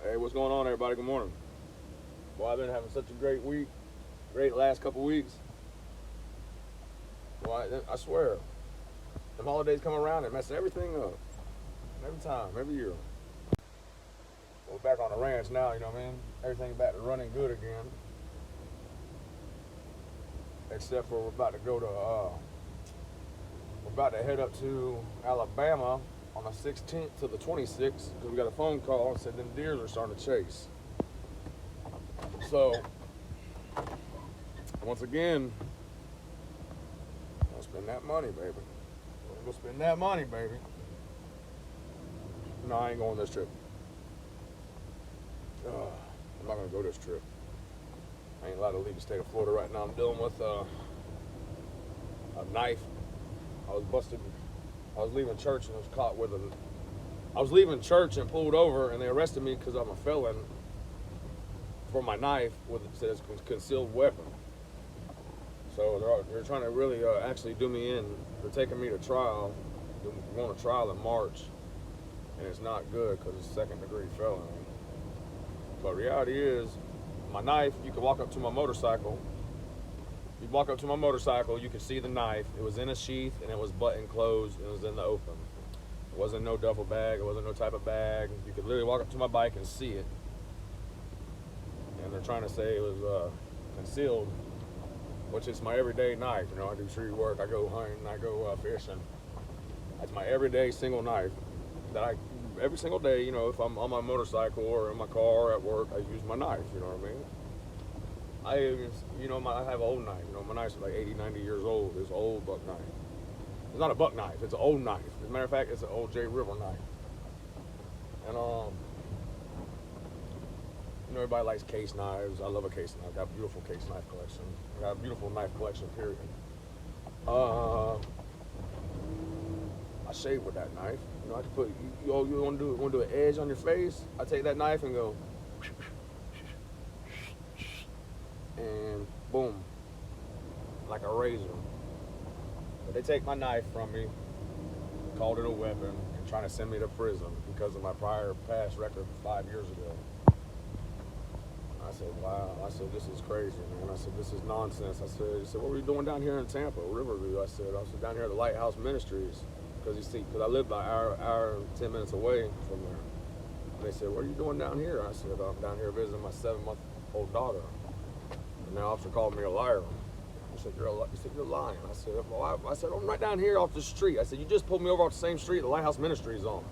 Hey, what's going on, everybody? Good morning. Well, I've been having such a great week, great last couple weeks. Well, I swear, the holidays come around and mess everything up. Every time, every year. We're back on the ranch now, you know what I mean? Everything's back to running good again. Except for we're about to we're about to head up to Alabama on the 16th to the 26th because we got a phone call and said them deers are starting to chase. So, once again, I'll spend that money, baby. Go spend that money, baby. No, I ain't going this trip. I'm not gonna go this trip. I ain't allowed to leave the state of Florida right now. I'm dealing with a knife. I was busted. I was leaving church and was caught with a. I was leaving church and pulled over, and they arrested me because I'm a felon for my knife with it says concealed weapon. So they're trying to really actually do me in. They're taking me to trial. We're going to trial in March, and it's not good because it's second-degree felony. But reality is, my knife. You could walk up to my motorcycle. You walk up to my motorcycle, you could see the knife. It was in a sheath and it was button closed and it was in the open. It wasn't no duffel bag. It wasn't no type of bag. You could literally walk up to my bike and see it. And they're trying to say it was concealed, which is my everyday knife. You know, I do street work, I go hunting, I go fishing. That's my everyday single knife that I, every single day, you know, if I'm on my motorcycle or in my car or at work, I use my knife, you know what I mean? I have an old knife. You know, my knife's like 80, 90 years old. It's an old buck knife. It's not a buck knife. It's an old knife. As a matter of fact, it's an old J River knife. And everybody likes case knives. I love a case knife. I got a beautiful case knife collection. I got a beautiful knife collection. Period. I shave with that knife. You know, I can put. You want to do an edge on your face? I take that knife and go. And boom, like a razor. But they take my knife from me, called it a weapon, and trying to send me to prison because of my past record 5 years ago. I said, wow. I said, this is crazy, man. I said, this is nonsense. I said, what were you doing down here in Tampa, Riverview? I said down here at the Lighthouse Ministries, because I live about an hour and 10 minutes away from there. And they said, what are you doing down here? I said, I'm down here visiting my 7-month-old daughter. And the officer called me a liar. He said, you're lying. I said, I'm right down here off the street. I said, you just pulled me over off the same street the Lighthouse Ministry is on.